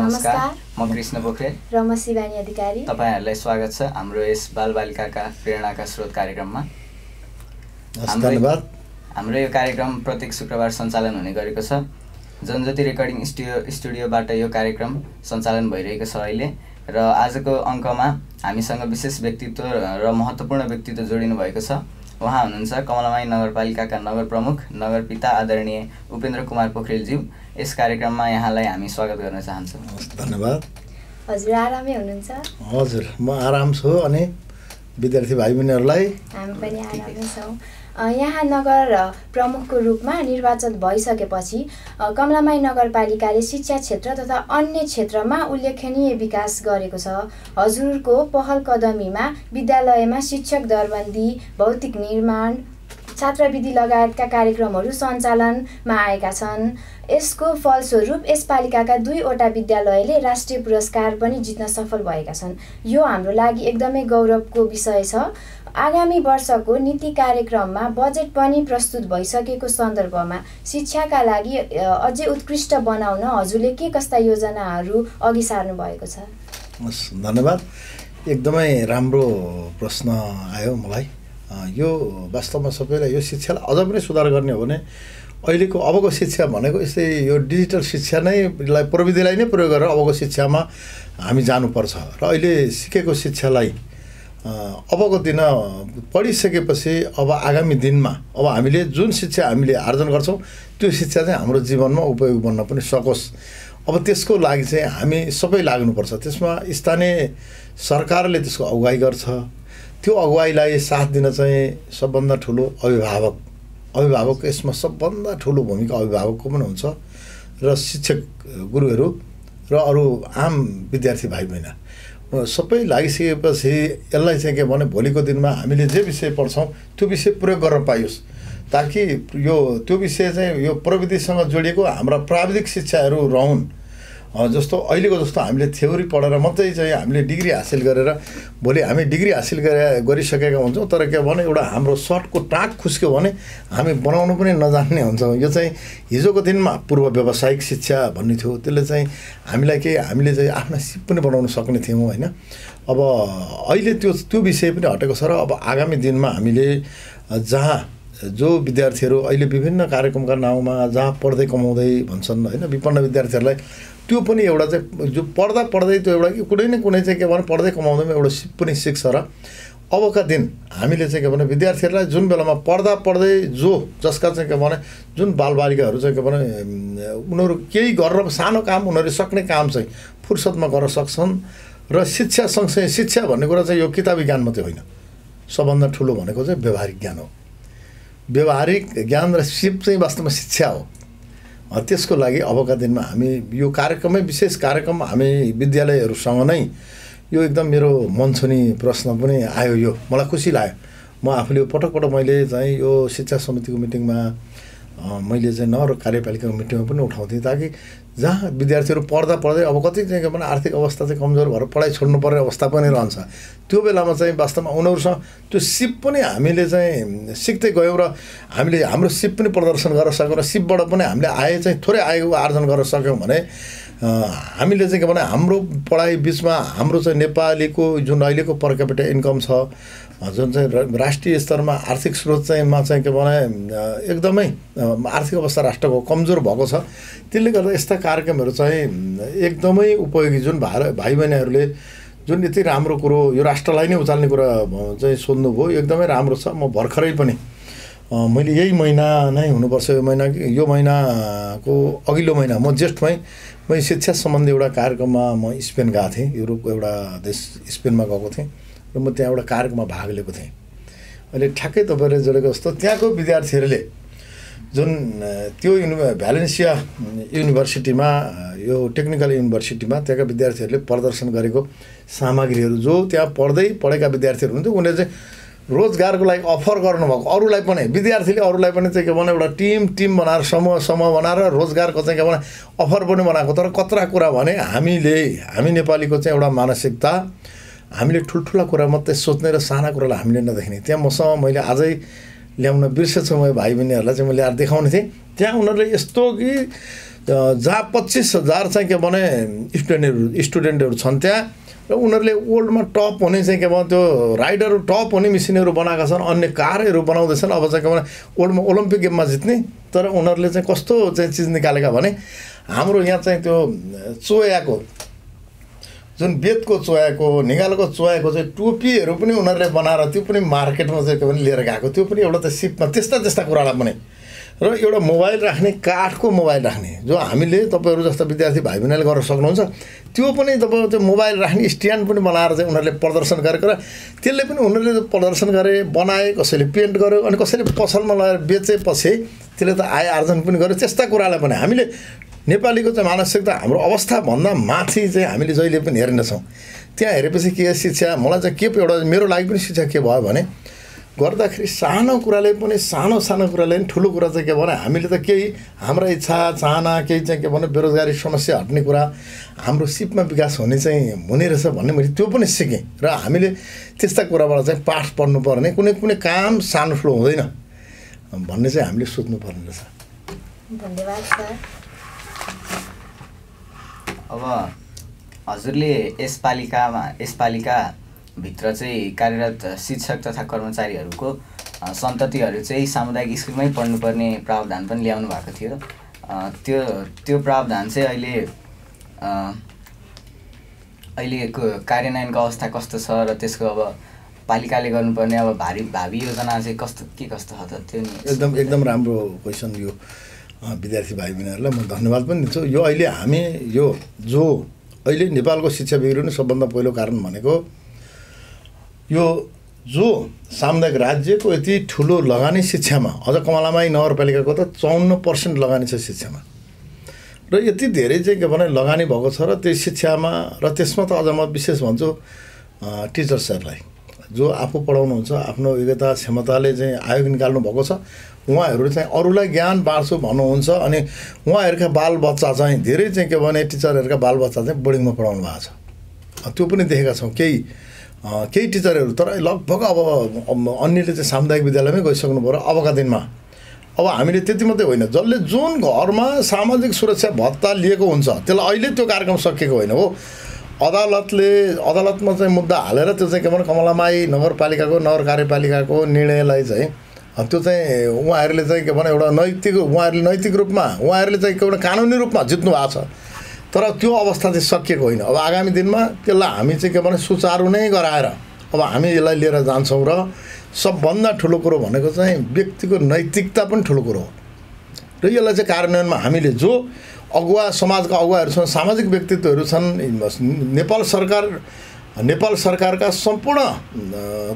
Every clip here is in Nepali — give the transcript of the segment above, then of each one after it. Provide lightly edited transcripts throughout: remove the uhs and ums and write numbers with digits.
नमस्कार, म कृष्ण पोखरेल र म शिवानी अधिकारी। तपाईहरुलाई स्वागत छ हाम्रो यस बालबालिकाका प्रेरणाका स्रोत कार्यक्रममा। धन्यवाद। हाम्रो यो कार्यक्रम प्रत्येक शुक्रबार सञ्चालन हुने गरेको छ। जनज्योति रेकर्डिङ स्टुडियोबाट यो कार्यक्रम सञ्चालन भइरहेको छ अहिले। र आजको अङ्कमा हामीसँग विशेष व्यक्तित्व र महत्त्वपूर्ण व्यक्तित्व जोडिनु भएको छ। उहाँ हुनुहुन्छ कमलामाई नगरपालिकाका नगर प्रमुख नगरपिता आदरणीय उपेन्द्र कुमार पोखरेलज्यू। यस कार्यक्रममा यहाँलाई हामी स्वागत गर्न चाहन्छौँ। धन्यवाद। हजुर आरामै हुनुहुन्छ? हजुर म आराम छु। अनि विद्यार्थी भाइ बहिनीहरूलाई हामी पनि आरामै छौँ। यहाँ नगर प्रमुखको रूपमा निर्वाचन भइसकेपछि कमलामाई नगरपालिकाले शिक्षा क्षेत्र तथा अन्य क्षेत्रमा उल्लेखनीय विकास गरेको छ। हजुरको पहल कदमीमा विद्यालयमा शिक्षक दरबन्दी, भौतिक निर्माण, छात्रवृत्ति लगायतका कार्यक्रमहरू सञ्चालनमा आएका छन्। यसको फलस्वरूप यस पालिकाका 2वटा विद्यालयले राष्ट्रिय पुरस्कार पनि जित्न सफल भएका छन्। यो हाम्रो लागि एकदमै गौरवको विषय छ। आगामी वर्षको नीति कार्यक्रममा बजेट पनि प्रस्तुत भइसकेको सन्दर्भमा शिक्षाका लागि अझै उत्कृष्ट बनाउन हजुरले के कस्ता योजनाहरू अघि सार्नु भएको छ? धन्यवाद। एकदमै राम्रो प्रश्न आयो मलाई। यो वास्तवमा सबैलाई यो शिक्षालाई अझ पनि सुधार गर्ने हो भने अहिलेको अबको शिक्षा भनेको यस्तै यो डिजिटल शिक्षा नै प्रविधिलाई नै प्रयोग गरेर अबको शिक्षामा हामी जानुपर्छ। र अहिले सिकेको शिक्षालाई अबको दिन पढिसकेपछि अब आगामी दिनमा अब हामीले जुन शिक्षा हामीले आर्जन गर्छौँ त्यो शिक्षा चाहिँ हाम्रो जीवनमा उपयोग बन्न पनि सकोस्। अब त्यसको लागि चाहिँ हामी सबै लाग्नुपर्छ। त्यसमा स्थानीय सरकारले त्यसको अगुवाई गर्छ। त्यो अगुवाईलाई साथ दिन चाहिँ सबभन्दा ठुलो अभिभावक यसमा सबभन्दा ठुलो भूमिका अभिभावकको पनि हुन्छ र शिक्षक गुरुहरू र अरू आम विद्यार्थी भाइ बहिनी सबै लागिसकेपछि यसलाई चाहिँ के भने भोलिको दिनमा हामीले जे विषय पढ्छौँ त्यो विषय प्रयोग गर्न पाइयोस्, ताकि त्यो विषय चाहिँ यो प्रविधिसँग जोडिएको हाम्रा प्राविधिक शिक्षाहरू रहन्। जस्तो अहिलेको जस्तो हामीले थ्योरी पढेर मात्रै चाहिँ हामीले डिग्री हासिल गरेर भोलि हामी डिग्री हासिल गरिसकेका हुन्छौँ, तर के भने एउटा हाम्रो सर्टको टाँक खुस्क्यो भने हामी बनाउनु पनि नजान्ने हुन्छौँ। यो चाहिँ हिजोको दिनमा पूर्व व्यावसायिक शिक्षा भन्ने थियो, त्यसले चाहिँ हामीले चाहिँ आफ्ना सिप पनि बनाउन सक्ने थियौँ होइन। अब अहिले त्यो विषय पनि हटेको छ र अब आगामी दिनमा हामीले जहाँ जो विद्यार्थीहरू अहिले विभिन्न कार्यक्रमका नाउँमा जहाँ पढ्दै कमाउँदै भन्छन् होइन, विपन्न विद्यार्थीहरूलाई त्यो पनि एउटा चाहिँ जो पढ्दै त्यो एउटा कुनै न कुनै चाहिँ के भने पढ्दै कमाउँदैमा एउटा सिप पनि सिक्छ। र अबका दिन हामीले चाहिँ के भने विद्यार्थीहरूलाई जुन बेलामा पढ्दै जसका चाहिँ के भने जुन बालबालिकाहरू चाहिँ के भने उनीहरू केही गरेर सानो काम उनीहरूले सक्ने काम चाहिँ फुर्सदमा गर्न सक्छन्। र शिक्षा सँगसँगै शिक्षा भन्ने कुरा चाहिँ यो किताबी ज्ञान मात्रै होइन, सबभन्दा ठुलो भनेको चाहिँ व्यवहारिक ज्ञान हो। व्यवहारिक ज्ञान र सिप चाहिँ वास्तवमा शिक्षा हो। त्यसको लागि अबका दिनमा हामी यो कार्यक्रमै विशेष कार्यक्रम हामी विद्यालयहरूसँग नै यो एकदम मेरो मन छुने प्रश्न पनि आयो। यो मलाई खुसी लाग्यो। म आफूले पटक मैले चाहिँ यो शिक्षा समितिको मिटिङमा मैले चाहिँ नगर कार्यपालिकाको मिटिङमा पनि उठाउँथेँ, ताकि जहाँ विद्यार्थीहरू पढ्दै अब कति चाहिँ के भने आर्थिक अवस्था चाहिँ कमजोर भएर पढाइ छोड्नुपर्ने अवस्था पनि रहन्छ। त्यो बेलामा चाहिँ वास्तवमा उनीहरूसँग त्यो सिप पनि हामीले चाहिँ सिक्दै गयौँ र हामीले हाम्रो सिप पनि प्रदर्शन गर्न सक्यौँ र सिपबाट पनि हामीले चाहिँ थोरै आएको आर्जन गर्न सक्यौँ भने हामीले चाहिँ के भने हाम्रो पढाइ बिचमा हाम्रो चाहिँ नेपालीको जुन अहिलेको पर क्यापिटा इन्कम छ, जुन चाहिँ राष्ट्रिय स्तरमा आर्थिक स्रोत चाहिँ के भने एकदमै आर्थिक अवस्था राष्ट्रको कमजोर भएको छ। त्यसले गर्दा यस्ता कार्यक्रमहरू चाहिँ एकदमै उपयोगी, जुन भाइ बहिनीहरूले जुन यति राम्रो कुरो यो राष्ट्रलाई नै उचाल्ने कुरा चाहिँ सोध्नुभयो, एकदमै राम्रो छ। म भर्खरै पनि मैले यही महिना नै हुनुपर्छ, यो महिनाको अघिल्लो महिना म जेठमै मैले शिक्षा सम्बन्धी एउटा कार्यक्रममा म स्पेन गएको थिएँ। युरोपको एउटा देश स्पेनमा गएको थिएँ र म त्यहाँ एउटा कार्यक्रममा भाग लिएको थिएँ। अहिले ठ्याक्कै तपाईँले जोडेको जस्तो त्यहाँको विद्यार्थीहरूले जुन त्यो भ्यालेन्सिया युनिभर्सिटीमा यो टेक्निकल युनिभर्सिटीमा त्यहाँका विद्यार्थीहरूले प्रदर्शन गरेको सामग्रीहरू जो त्यहाँ पढेका विद्यार्थीहरू हुन्थ्यो उनीहरूले चाहिँ रोजगारको लागि अफर गर्नुभएको अरूलाई पनि, विद्यार्थीले अरूलाई पनि चाहिँ के भने एउटा टिम बनाएर समूह बनाएर रोजगारको चाहिँ के भने अफर पनि बनाएको। तर कत्रा कुरा भने हामी नेपालीको चाहिँ एउटा मानसिकता, हामीले ठुल्ठुला कुरा मात्रै सोच्ने र साना कुरालाई हामीले नदेख्ने। त्यहाँ मैले आजै ल्याउन बिर्सेछु, म भाइ बहिनीहरूलाई चाहिँ म ल्याएर देखाउने थिएँ। त्यहाँ उनीहरूले यस्तो कि जहाँ 25,000 चाहिँ के भने स्टुडेन्टहरू छन् त्यहाँ र उनीहरूले वर्ल्डमा टप हुने चाहिँ के भने त्यो राइडरहरू टप हुने मेसिनहरू बनाएका छन्, अन्य कारहरू बनाउँदैछन्। अब चाहिँ के भने वर्ल्डमा ओलम्पिक गेममा जित्ने। तर उनीहरूले चाहिँ कस्तो चाहिँ चिज निकालेका भने हाम्रो यहाँ चाहिँ त्यो चोयाको जुन बेतको चोयाको निगालको चोयाको चाहिँ टोपीहरू पनि उनीहरूले बनाएर त्यो पनि मार्केटमा चाहिँ के भने लिएर गएको, त्यो पनि एउटा त सिपमा त्यस्ता कुरालाई पनि। र एउटा मोबाइल राख्ने काठको मोबाइल राख्ने जो हामीले तपाईँहरू जस्ता विद्यार्थी भाइ बहिनीले गर्न सक्नुहुन्छ, त्यो पनि तपाईँ त्यो मोबाइल राख्ने स्ट्यान्ड पनि बनाएर चाहिँ उनीहरूले प्रदर्शन गरेको र त्यसले पनि उनीहरूले प्रदर्शन गरे, बनाए, कसैले पेन्ट गर्यो, अनि कसैले पसलमा लगेर बेचेपछि त्यसले त आय आर्जन पनि गर्यो। त्यस्ता कुरालाई पनि हामीले नेपालीको चाहिँ मानसिकता हाम्रो अवस्थाभन्दा माथि चाहिँ हामीले जहिले पनि हेर्नेछौँ। त्यहाँ हेरेपछि के शिक्षा मलाई चाहिँ के एउटा मेरो लागि पनि शिक्षा के भयो भने गर्दाखेरि सानो कुराले पनि सानो कुराले पनि ठुलो कुरा चाहिँ के भने हामीले त केही हाम्रा इच्छा चाहना केही चाहिँ के भने बेरोजगारी समस्या हट्ने कुरा हाम्रो सिपमा विकास हुने चाहिँ हुने रहेछ भन्ने मैले त्यो पनि सिकेँ। र हामीले त्यस्ता कुराबाट चाहिँ पाठ पढ्नुपर्ने कुनै काम सानो ठुलो हुँदैन भन्ने चाहिँ हामीले सोच्नुपर्ने रहेछ। धन्यवाद सर। अब हजुरले यस पालिकाभित्र चाहिँ कार्यरत शिक्षक तथा कर्मचारीहरूको सन्ततिहरू चाहिँ सामुदायिक स्कुलमै पढ्नुपर्ने प्रावधान पनि ल्याउनु भएको थियो। त्यो प्रावधान चाहिँ अहिलेको कार्यान्वयनको अवस्था कस्तो छ र त्यसको अब पालिकाले गर्नुपर्ने अब भावी योजना चाहिँ कस्तो छ त? त्यो एकदम राम्रो क्वेसन यो विद्यार्थी भाइ बहिनीहरूलाई म धन्यवाद पनि दिन्छु। यो अहिले हामी जो अहिले नेपालको शिक्षा बिग्रिनु सबभन्दा पहिलो कारण भनेको यो जो सामुदायिक राज्यको यति ठुलो लगानी शिक्षामा, अझ कमलामाई नगरपालिकाको त 54% लगानी छ शिक्षामा, र यति धेरै चाहिँ के भने लगानी भएको छ र त्यो शिक्षामा। र त्यसमा त अझ म विशेष भन्छु टिचर्सहरूलाई जो आफू पढाउनुहुन्छ, आफ्नो योग्यता क्षमताले चाहिँ आयोग निकाल्नु भएको छ, उहाँहरू चाहिँ अरूलाई ज्ञान बाँड्छु भन्नुहुन्छ। अनि उहाँहरूका बालबच्चा चाहिँ धेरै चाहिँ के भने टिचरहरूका बालबच्चा चाहिँ बोर्डिङमा पढाउनु भएको छ, त्यो पनि देखेका छौँ केही टिचरहरू। तर लगभग अब अन्यले चाहिँ सामुदायिक विद्यालयमै गइसक्नु पऱ्यो अबका दिनमा। अब हामीले त्यति मात्रै होइन, जसले जुन घरमा सामाजिक सुरक्षा भत्ता लिएको हुन्छ त्यसलाई अहिले त्यो कार्यक्रम सकिएको होइन हो। अदालतमा चाहिँ मुद्दा हालेर त्यो चाहिँ के भने कमलामाई नगरपालिकाको नगर कार्यपालिकाको निर्णयलाई चाहिँ त्यो चाहिँ उहाँहरूले चाहिँ के भने एउटा उहाँहरूले नैतिक रूपमा उहाँहरूले चाहिँ एउटा कानुनी रूपमा जित्नु भएको छ। तर त्यो अवस्था चाहिँ सकिएको होइन। अब आगामी दिनमा त्यसलाई हामी चाहिँ के भने सुचारू नै गराएर अब हामी यसलाई लिएर जान्छौँ। र सबभन्दा ठुलो कुरो भनेको चाहिँ व्यक्तिको नैतिकता पनि ठुलो कुरो हो। र यसलाई चाहिँ कार्यान्वयनमा हामीले जो समाजका अगुवाहरू छन्, सामाजिक व्यक्तित्वहरू छन्, नेपाल सरकारका सम्पूर्ण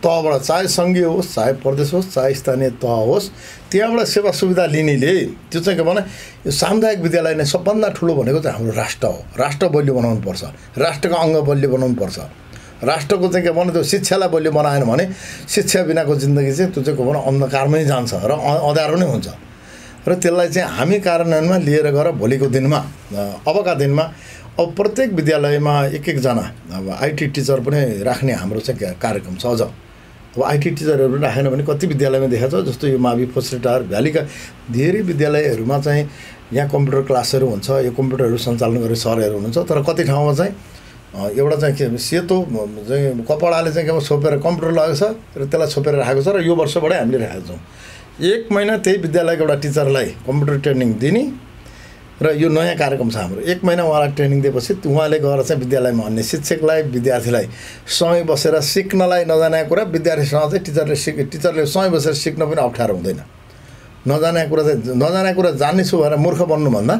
तहबाट, चाहे सङ्घीय होस्, चाहे प्रदेश होस्, चाहे स्थानीय तह होस्, त्यहाँबाट सेवा सुविधा लिनेले त्यो चाहिँ के भने यो सामुदायिक विद्यालय नै सबभन्दा ठुलो भनेको चाहिँ हाम्रो राष्ट्र हो। राष्ट्र बलियो बनाउनुपर्छ, राष्ट्रको अङ्ग बलियो बनाउनुपर्छ। राष्ट्रको चाहिँ के भने त्यो शिक्षालाई बलियो बनाएन भने शिक्षा बिनाको जिन्दगी चाहिँ त्यो चाहिँ के भने अन्धकारमै जान्छ र अँध्यारो नै हुन्छ। र त्यसलाई चाहिँ हामी कार्यान्वयनमा लिएर गएर भोलिको दिनमा अबका दिनमा अब प्रत्येक विद्यालयमा एकजना अब आइटी टिचर पनि राख्ने हाम्रो चाहिँ कार्यक्रम छ। अझ अब आइटी टिचरहरू राखेन भने कति विद्यालयमा देखाएको छ, जस्तो यो मावि फोस्टेटार भ्यालीका धेरै विद्यालयहरूमा चाहिँ यहाँ कम्प्युटर क्लासहरू हुन्छ, यो कम्प्युटरहरू सञ्चालन गर्ने सरहरू हुनुहुन्छ। तर कति ठाउँमा चाहिँ एउटा चाहिँ के सेतो चाहिँ कपडाले चाहिँ के छोपेर कम्प्युटर लगेको छ र त्यसलाई छोपेर राखेको छ। र यो वर्षबाटै हामीले राखेको छौँ 1 महिना त्यही विद्यालयको एउटा टिचरलाई कम्प्युटर ट्रेनिङ दिने। र यो नयाँ कार्यक्रम छ हाम्रो। 1 महिना उहाँलाई ट्रेनिङ दिएपछि उहाँले गएर चाहिँ विद्यालयमा अन्य शिक्षकलाई विद्यार्थीलाई सँगै बसेर सिक्नलाई नजानेको कुरा विद्यार्थीसँग चाहिँ टिचरले सँगै बसेर सिक्न पनि अप्ठ्यारो हुँदैन। नजानेको कुरा जान्नेछु भनेर मूर्ख बन्नुभन्दा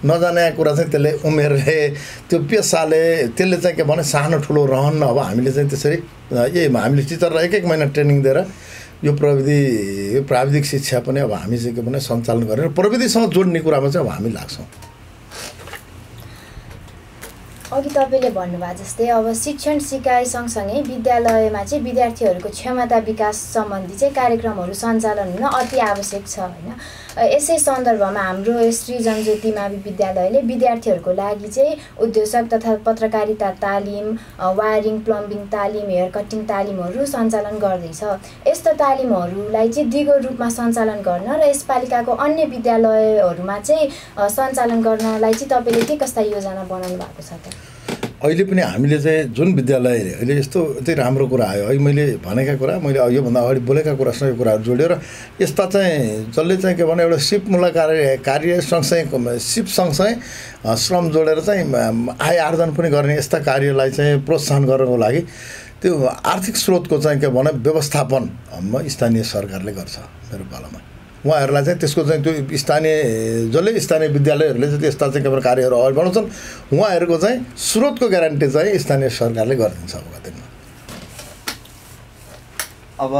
नजानेको कुरा चाहिँ त्यसले उमेरले त्यो पेसाले त्यसले चाहिँ के भने सानो ठुलो रहन्न। अब हामीले चाहिँ त्यसरी हामीले टिचरलाई 1 महिना ट्रेनिङ दिएर यो प्राविधिक शिक्षा पनि अब हामी चाहिँ के भने सञ्चालन गरेर प्रविधिसँग जोड्ने कुरामा चाहिँ अब हामी लाग्छौँ। अघि तपाईँले भन्नुभयो जस्तै अब शिक्षण सिकाइ सँगसँगै विद्यालयमा चाहिँ विद्यार्थीहरूको क्षमता विकास सम्बन्धी चाहिँ कार्यक्रमहरू सञ्चालन हुन अति आवश्यक छ होइन। यसै सन्दर्भमा हाम्रो श्री जनज्योति मावि विद्यालयले विद्यार्थीहरूको लागि चाहिँ उद्योजक तथा पत्रकारिता तालिम, वायरिङ प्लम्बिङ तालिम, हेयर कटिङ तालिमहरू सञ्चालन गर्दैछ। यस्तो तालिमहरूलाई चाहिँ दिगो रूपमा सञ्चालन गर्न र यसपालिकाको अन्य विद्यालयहरूमा चाहिँ सञ्चालन गर्नलाई चाहिँ तपाईँले के कस्ता योजना बनाउनु भएको छ त? अहिले पनि हामीले चाहिँ जुन विद्यालयले अहिले यस्तो चाहिँ राम्रो कुरा आयो है, मैले भनेका कुरा, मैले योभन्दा अगाडि बोलेका कुरासँग यो कुराहरू जोडेर यस्ता चाहिँ जसले चाहिँ के भने एउटा सिपमूलक कार्य सँगसँगै सिप सँगसँगै श्रम जोडेर चाहिँ आय आर्जन पनि गर्ने यस्ता कार्यलाई चाहिँ प्रोत्साहन गर्नको लागि त्यो आर्थिक स्रोतको चाहिँ के भने व्यवस्थापन स्थानीय सरकारले गर्छ मेरो पालामा। उहाँहरूलाई चाहिँ त्यसको चाहिँ त्यो जसले स्थानीय विद्यालयहरूले चाहिँ त्यस्ता चाहिँ के भने कार्यहरू अगाडि बढाउँछन् उहाँहरूको चाहिँ स्रोतको ग्यारेन्टी चाहिँ स्थानीय सरकारले गरिदिन्छ अबका दिनमा। अब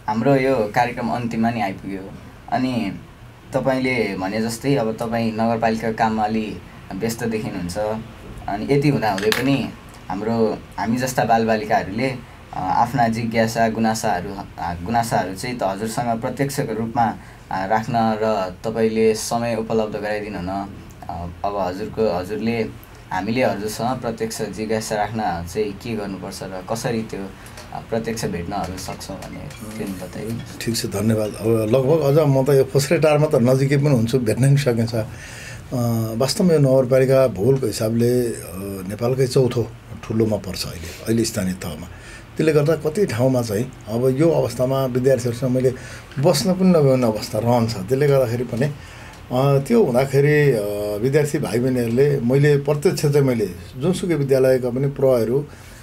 हाम्रो यो कार्यक्रम अन्तिममा नि आइपुग्यो अनि तपाईँले भने जस्तै अब तपाईँ नगरपालिकाको काममा अलि व्यस्त देखिनुहुन्छ अनि यति हुँदाहुँदै पनि हामी जस्ता बालबालिकाहरूले आफ्ना जिज्ञासा गुनासाहरू चाहिँ त हजुरसँग प्रत्यक्ष रूपमा राख्न र तपाईँले समय उपलब्ध गराइदिनु हुन अब हजुरले हामीले हजुरसँग प्रत्यक्ष जिज्ञासा राख्न चाहिँ के गर्नुपर्छ र कसरी त्यो प्रत्यक्ष भेट्नहरू सक्छौँ भने त्यो बताइदिनु। ठिक छ, धन्यवाद। अब लगभग अझ म त यो फोस्रेटारमा त नजिकै पनि हुन्छु, भेट्न पनि सकिन्छ। वास्तवमा यो नगरपालिका भूगोलको हिसाबले नेपालकै चौथो ठुलोमा पर्छ अहिले स्थानीय तहमा। त्यसले गर्दा कति ठाउँमा चाहिँ अब यो अवस्थामा विद्यार्थीहरूसँग मैले बस्न पनि नपाउने अवस्था रहन्छ। त्यसले गर्दाखेरि पनि त्यो हुँदाखेरि विद्यार्थी भाइ बहिनीहरूले मैले प्रत्यक्ष चाहिँ मैले जुनसुकै विद्यालयका पनि प्र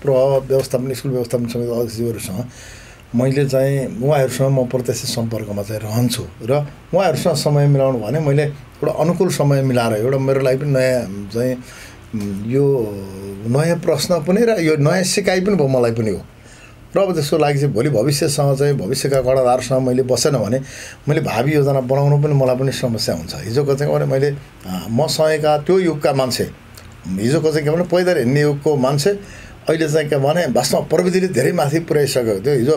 व्यवस्थापन स्कुल व्यवस्थापन समिति अध्यक्षज्यूहरूसँग मैले चाहिँ उहाँहरूसँग म प्रत्यक्ष सम्पर्कमा चाहिँ रहन्छु र उहाँहरूसँग समय मिलाउनु भने मैले एउटा अनुकूल समय मिलाएर एउटा मेरो लागि पनि नयाँ चाहिँ यो नयाँ प्रश्न पनि र यो नयाँ सिकाइ पनि भयो मलाई पनि हो र अब त्यसको लागि चाहिँ भोलि भविष्यसँग चाहिँ भविष्यका गणधारसँग मैले बसेन भने मैले भावी योजना बनाउनु पनि मलाई पनि समस्या हुन्छ। हिजोको चाहिँ के भने मैले मसँगका त्यो युगका मान्छे हिजोको चाहिँ के भने पैदल हिँड्ने युगको मान्छे अहिले चाहिँ के भने वास्तवमा प्रविधिले धेरै माथि पुर्याइसकेको थियो। हिजो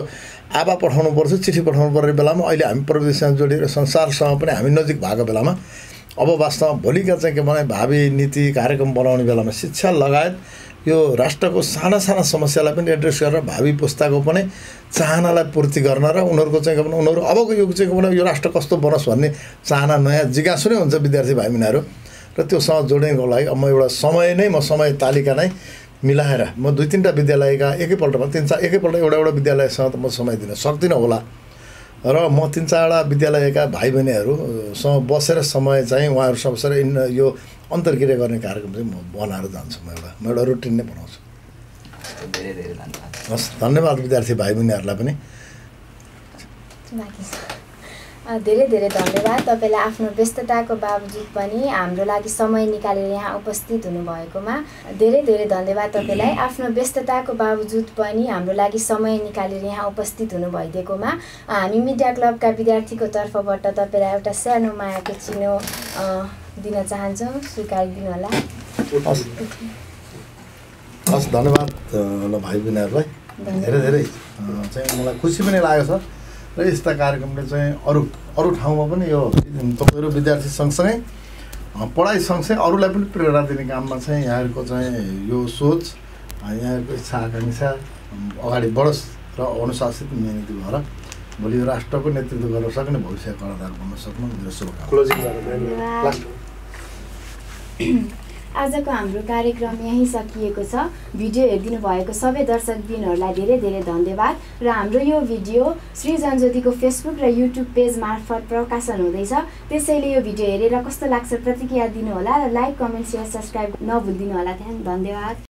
आवा पठाउनु पर्थ्यो, चिठी पठाउनु पर्ने बेलामा अहिले हामी प्रविधिसँग जोडिएर संसारसँग पनि हामी नजिक भएको बेलामा अब वास्तवमा भोलिका चाहिँ के भने भावी नीति कार्यक्रम बनाउने बेलामा शिक्षा लगायत यो राष्ट्रको साना साना समस्यालाई पनि एड्रेस गरेर भावी पुस्ताको पनि चाहनालाई पूर्ति गर्न र उनीहरूको चाहिँ के भने उनीहरू अबको युग चाहिँ के भने यो राष्ट्र कस्तो बनोस् भन्ने चाहना नयाँ जिज्ञासु नै हुन्छ विद्यार्थी भाइ बहिनीहरू र त्योसँग जोडिनको लागि अब म एउटा समय तालिका नै मिलाएर म 2-3टा विद्यालयका एकैपल्टमा एकैपल्ट एउटा विद्यालयसँग त म समय दिन सक्दिनँ होला र म 3-4वटा विद्यालयका भाइ बहिनीहरूसँग बसेर समय चाहिँ उहाँहरूसँग बसेर यो अन्तर्क्रिया गर्ने कार्यक्रम चाहिँ म बनाएर जान्छु। म एउटा रुटिन नै बनाउँछु। धेरै धेरै धन्यवाद। हस्, धन्यवाद विद्यार्थी भाइ बहिनीहरूलाई पनि धेरै धेरै धन्यवाद। तपाईँलाई आफ्नो व्यस्तताको बावजुद पनि हाम्रो लागि समय निकालेर यहाँ उपस्थित हुनुभएकोमा धेरै धेरै धन्यवाद। तपाईँलाई आफ्नो व्यस्तताको बावजुद पनि हाम्रो लागि समय निकालेर यहाँ उपस्थित हुनुभइदिएकोमा हामी मिडिया क्लबका विद्यार्थीको तर्फबाट तपाईँलाई एउटा सानो मायाको चिनो दिन चाहन्छौँ, स्वीकारिदिनु होला। हस्, धन्यवाद ल भाइ बहिनीहरूलाई। धेरै धेरै चाहिँ मलाई खुसी पनि लागेको छ र यस्ता कार्यक्रमले चाहिँ अरू ठाउँमा पनि यो तपाईँहरू विद्यार्थी सँगसँगै पढाइ सँगसँगै अरूलाई पनि प्रेरणा दिने काममा चाहिँ यहाँहरूको चाहिँ यो सोच, यहाँहरूको इच्छा आकाङ्क्षा अगाडि बढोस् र अनुशासित मेहनती भएर भोलि राष्ट्रको नेतृत्व गर्न सक्ने भविष्यको कर्णधार बन्न सक्नु मेरो शुभकामना। आजको हाम्रो कार्यक्रम यहीँ सकिएको छ। भिडियो हेरिदिनु भएको सबै दर्शकबिनहरूलाई धेरै धेरै धन्यवाद र हाम्रो यो भिडियो श्री जनज्योतिको फेसबुक र युट्युब पेज मार्फत प्रकाशन हुँदैछ। त्यसैले यो भिडियो हेरेर कस्तो लाग्छ प्रतिक्रिया दिनुहोला र लाइक, कमेन्ट, सेयर, सब्सक्राइब नभुलिदिनु होला। धन्यवाद।